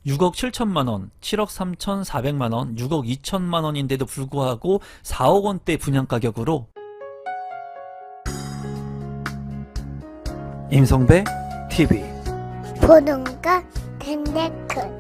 6억 7천만원, 7억 3,400만원, 6억 2천만원인데도 불구하고 4억 원대 분양가격으로 임성배 TV 보동과 덴데크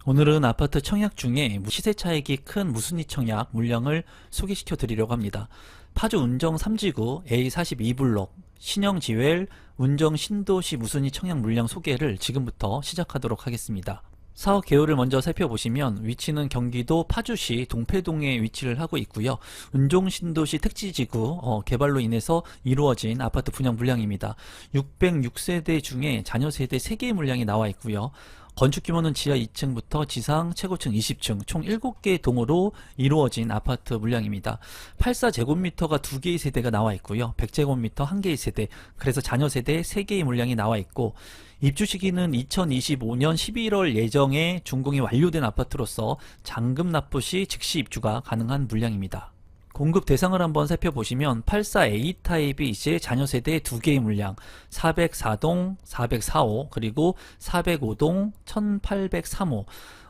오늘은 아파트 청약 중에 시세 차익이 큰 무순위 청약 물량을 소개시켜 드리려고 합니다. 파주 운정 3지구 A42블록 신영지웰 운정 신도시 무순위 청약 물량 소개를 지금부터 시작하도록 하겠습니다. 사업 개요를 먼저 살펴보시면 위치는 경기도 파주시 동패동에 위치를 하고 있고요. 운정 신도시 택지지구 개발로 인해서 이루어진 아파트 분양 물량입니다. 606세대 중에 자녀 세대 3개의 물량이 나와 있고요. 건축 규모는 지하 2층부터 지상 최고층 20층 총 7개 동으로 이루어진 아파트 물량입니다. 84제곱미터가 2개의 세대가 나와 있고요. 100제곱미터 1개의 세대, 그래서 자녀 세대 3개의 물량이 나와 있고, 입주 시기는 2025년 11월 예정에 준공이 완료된 아파트로서 잔금 납부 시 즉시 입주가 가능한 물량입니다. 공급 대상을 한번 살펴보시면 84A 타입이 이제 자녀 세대 2개의 물량 404동, 404호 그리고 405동, 1803호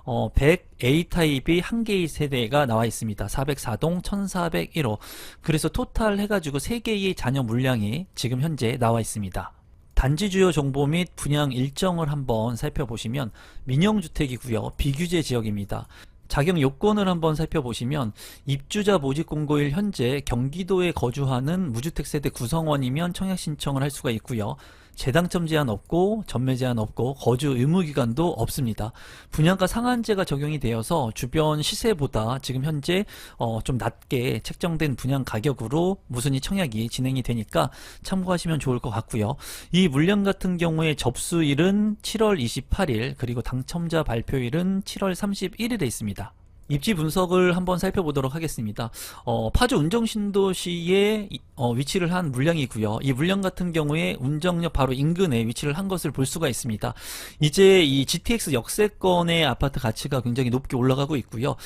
100A 타입이 1개의 세대가 나와 있습니다. 404동, 1401호. 그래서 토탈 해가지고 3개의 자녀 물량이 지금 현재 나와 있습니다. 단지 주요 정보 및 분양 일정을 한번 살펴보시면 민영주택이고요. 비규제 지역입니다. 자격 요건을 한번 살펴보시면 입주자 모집 공고일 현재 경기도에 거주하는 무주택 세대 구성원이면 청약 신청을 할 수가 있고요. 재당첨 제한 없고 전매 제한 없고 거주 의무 기간도 없습니다. 분양가 상한제가 적용이 되어서 주변 시세보다 지금 현재 좀 낮게 책정된 분양 가격으로 무순위 청약이 진행이 되니까 참고하시면 좋을 것 같고요. 이 물량 같은 경우에 접수일은 7월 28일 그리고 당첨자 발표일은 7월 31일에 있습니다. 입지 분석을 한번 살펴보도록 하겠습니다. 파주 운정신도시에 위치를 한 물량이고요. 이 물량 같은 경우에 운정역 바로 인근에 위치를 한 것을 볼 수가 있습니다. 이제 이 GTX 역세권의 아파트 가치가 굉장히 높게 올라가고 있고요.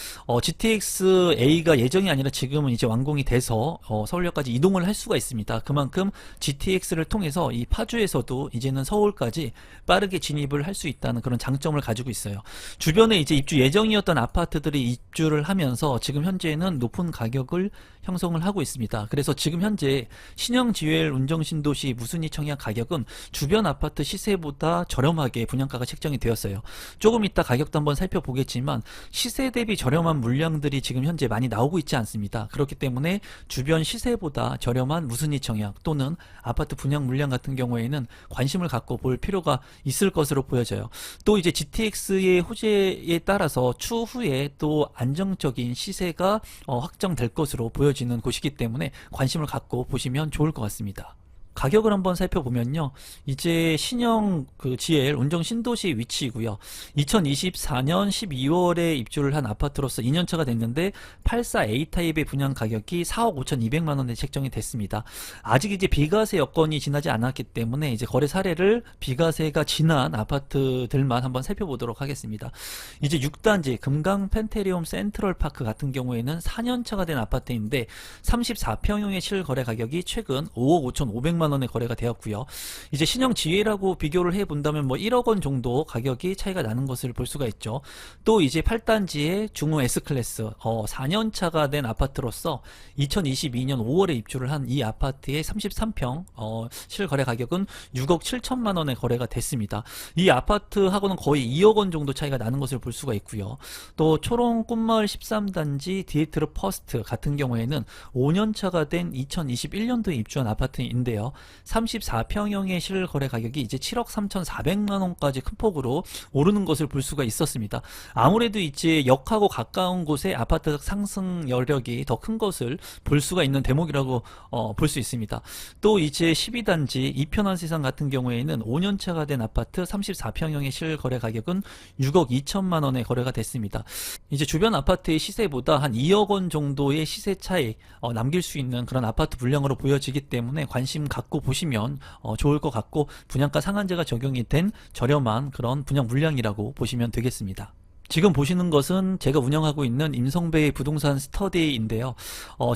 GTX A가 예정이 아니라 지금은 이제 완공이 돼서 서울역까지 이동을 할 수가 있습니다. 그만큼 GTX를 통해서 이 파주에서도 이제는 서울까지 빠르게 진입을 할 수 있다는 그런 장점을 가지고 있어요. 주변에 이제 입주 예정이었던 아파트들이 입주를 하면서 지금 현재는 높은 가격을 형성을 하고 있습니다. 그래서 지금 현재 신영지웰 운정신도시 무순위 청약 가격은 주변 아파트 시세보다 저렴하게 분양가가 책정이 되었어요. 조금 이따 가격도 한번 살펴보겠지만 시세 대비 저렴한 물량들이 지금 현재 많이 나오고 있지 않습니다. 그렇기 때문에 주변 시세보다 저렴한 무순위 청약 또는 아파트 분양 물량 같은 경우에는 관심을 갖고 볼 필요가 있을 것으로 보여져요. 또 이제 GTX의 호재에 따라서 추후에 또 안정적인 시세가 확정될 것으로 보여지는 곳이기 때문에 관심을 갖고 보시면 좋을 것 같습니다. 가격을 한번 살펴보면요. 이제 신영 지엘 운정 신도시 위치이고요. 2024년 12월에 입주를 한 아파트로서 2년차가 됐는데 84A 타입의 분양 가격이 4억 5,200만 원에 책정이 됐습니다. 아직 이제 비과세 여건이 지나지 않았기 때문에 이제 거래 사례를 비과세가 지난 아파트들만 한번 살펴보도록 하겠습니다. 이제 6단지 금강 펜테리움 센트럴파크 같은 경우에는 4년차가 된 아파트인데 34평형의 실거래 가격이 최근 5억 5,500만 원의 거래가 되었고요. 이제 신형 지혜라고 비교를 해본다면 뭐 1억 원 정도 가격이 차이가 나는 것을 볼 수가 있죠. 또 이제 8단지의 중후 S클래스 4년차가 된 아파트로서 2022년 5월에 입주를 한 이 아파트의 33평 실거래 가격은 6억 7천만 원의 거래가 됐습니다. 이 아파트하고는 거의 2억 원 정도 차이가 나는 것을 볼 수가 있고요. 또 초롱 꽃마을 13단지 디에트르 퍼스트 같은 경우에는 5년차가 된 2021년도에 입주한 아파트인데요. 34평형의 실거래 가격이 이제 7억 3,400만 원까지 큰 폭으로 오르는 것을 볼 수가 있었습니다. 아무래도 이제 역하고 가까운 곳에 아파트 상승 여력이 더 큰 것을 볼 수가 있는 대목이라고 볼 수 있습니다. 또 이제 12단지 이편한 세상 같은 경우에는 5년차가 된 아파트 34평형의 실거래 가격은 6억 2천만 원에 거래가 됐습니다. 이제 주변 아파트의 시세보다 한 2억 원 정도의 시세 차이 남길 수 있는 그런 아파트 물량으로 보여지기 때문에 관심 갖고 보시면 좋을 것 같고, 분양가 상한제가 적용이 된 저렴한 그런 분양 물량이라고 보시면 되겠습니다. 지금 보시는 것은 제가 운영하고 있는 임성배의 부동산 스터디인데요.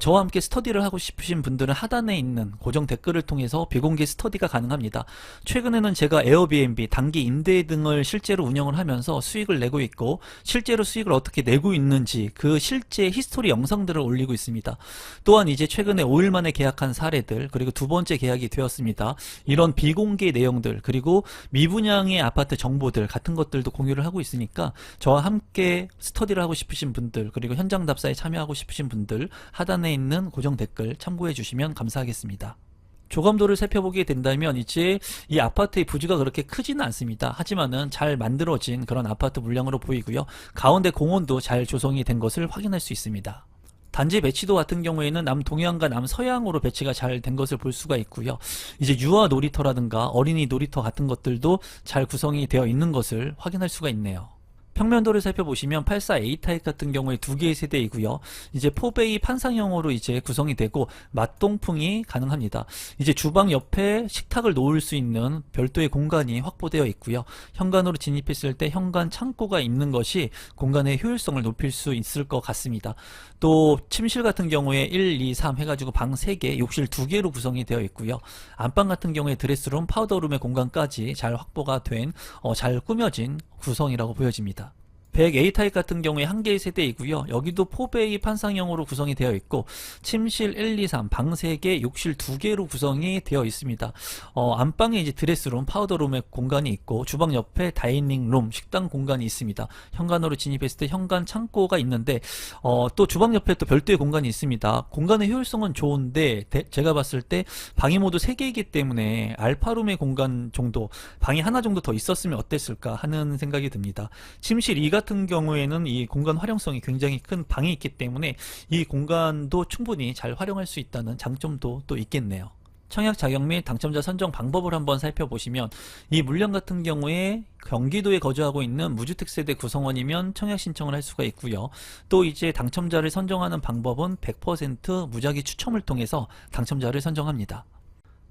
저와 함께 스터디를 하고 싶으신 분들은 하단에 있는 고정 댓글을 통해서 비공개 스터디가 가능합니다. 최근에는 제가 에어비앤비, 단기 임대 등을 실제로 운영을 하면서 수익을 내고 있고, 실제로 수익을 어떻게 내고 있는지 그 실제 히스토리 영상들을 올리고 있습니다. 또한 이제 최근에 5일 만에 계약한 사례들, 그리고 두 번째 계약이 되었습니다. 이런 비공개 내용들, 그리고 미분양의 아파트 정보들 같은 것들도 공유를 하고 있으니까 저와 함께 스터디를 하고 싶으신 분들, 그리고 현장 답사에 참여하고 싶으신 분들 하단에 있는 고정 댓글 참고해 주시면 감사하겠습니다. 조감도를 살펴보게 된다면 이제 이 아파트의 부지가 그렇게 크지는 않습니다. 하지만은 잘 만들어진 그런 아파트 물량으로 보이고요. 가운데 공원도 잘 조성이 된 것을 확인할 수 있습니다. 단지 배치도 같은 경우에는 남동해안과 남서해안으로 배치가 잘 된 것을 볼 수가 있고요. 이제 유아 놀이터라든가 어린이 놀이터 같은 것들도 잘 구성이 되어 있는 것을 확인할 수가 있네요. 평면도를 살펴보시면 84A 타입 같은 경우에 두 개의 세대이고요. 이제 포베이 판상형으로 이제 구성이 되고 맞동풍이 가능합니다. 이제 주방 옆에 식탁을 놓을 수 있는 별도의 공간이 확보되어 있고요. 현관으로 진입했을 때 현관 창고가 있는 것이 공간의 효율성을 높일 수 있을 것 같습니다. 또 침실 같은 경우에 1, 2, 3 해가지고 방 3개, 욕실 2개로 구성이 되어 있고요. 안방 같은 경우에 드레스룸, 파우더룸의 공간까지 잘 확보가 된 잘 꾸며진 구성이라고 보여집니다. 100A 타입 같은 경우에 한 개의 세대이고요. 여기도 포베이 판상형으로 구성이 되어 있고 침실 1, 2, 3, 방 3개, 욕실 2개로 구성이 되어 있습니다. 안방에 이제 드레스룸, 파우더룸의 공간이 있고 주방 옆에 다이닝룸, 식당 공간이 있습니다. 현관으로 진입했을 때 현관 창고가 있는데 또 주방 옆에 또 별도의 공간이 있습니다. 공간의 효율성은 좋은데 제가 봤을 때 방이 모두 3개이기 때문에 알파룸의 공간 정도, 방이 하나 정도 더 있었으면 어땠을까 하는 생각이 듭니다. 침실 2 같은 경우에는 이 공간 활용성이 굉장히 큰 방이 있기 때문에 이 공간도 충분히 잘 활용할 수 있다는 장점도 또 있겠네요. 청약 자격 및 당첨자 선정 방법을 한번 살펴보시면 이 물량 같은 경우에 경기도에 거주하고 있는 무주택 세대 구성원이면 청약 신청을 할 수가 있고요. 또 이제 당첨자를 선정하는 방법은 100% 무작위 추첨을 통해서 당첨자를 선정합니다.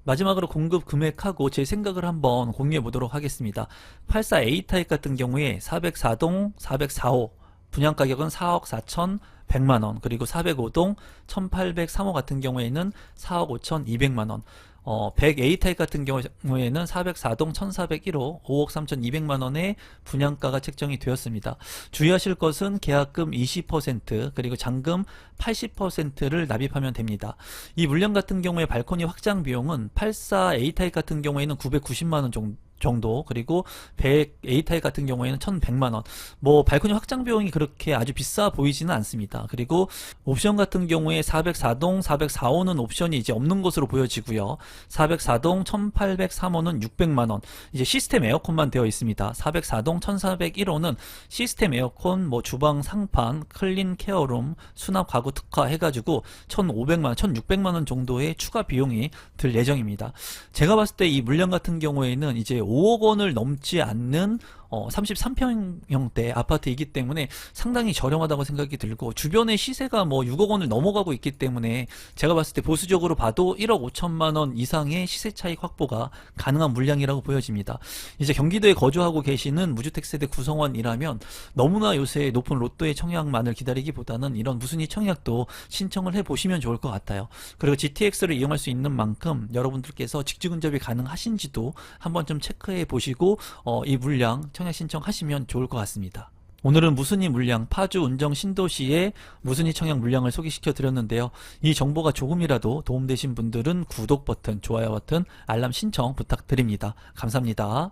마지막으로 공급 금액하고 제 생각을 한번 공유해 보도록 하겠습니다. 84A 타입 같은 경우에 404동 404호 분양 가격은 4억 4천 100만원, 그리고 405동 1803호 같은 경우에는 4억 5천 2백만원, 100A 타입 같은 경우에는 404동 1401호 5억 3,200만원의 분양가가 책정이 되었습니다. 주의하실 것은 계약금 20% 그리고 잔금 80%를 납입하면 됩니다. 이 물량 같은 경우에 발코니 확장 비용은 84A 타입 같은 경우에는 990만원 정도, 그리고 100A 타입 같은 경우에는 1100만원. 뭐 발코니 확장 비용이 그렇게 아주 비싸 보이지는 않습니다. 그리고 옵션 같은 경우에 404동 404호는 옵션이 이제 없는 것으로 보여지고요. 404동 1803호는 600만원, 이제 시스템 에어컨만 되어 있습니다. 404동 1401호는 시스템 에어컨, 뭐 주방 상판, 클린 케어룸, 수납 가구 특화 해가지고 1500만원 1600만원 정도의 추가 비용이 들 예정입니다. 제가 봤을 때 이 물량 같은 경우에는 이제 5억 원을 넘지 않는 33평형대 아파트이기 때문에 상당히 저렴하다고 생각이 들고, 주변의 시세가 뭐 6억 원을 넘어가고 있기 때문에 제가 봤을 때 보수적으로 봐도 1억 5천만 원 이상의 시세 차익 확보가 가능한 물량이라고 보여집니다. 이제 경기도에 거주하고 계시는 무주택 세대 구성원이라면 너무나 요새 높은 로또의 청약만을 기다리기보다는 이런 무순위 청약도 신청을 해보시면 좋을 것 같아요. 그리고 GTX를 이용할 수 있는 만큼 여러분들께서 직주근접이 가능하신지도 한번 좀 체크해 보시고 이 물량 청약 신청하시면 좋을 것 같습니다. 오늘은 무순위 물량, 파주 운정 신도시의 무순위 청약 물량을 소개시켜 드렸는데요. 이 정보가 조금이라도 도움되신 분들은 구독 버튼, 좋아요 버튼, 알람 신청 부탁드립니다. 감사합니다.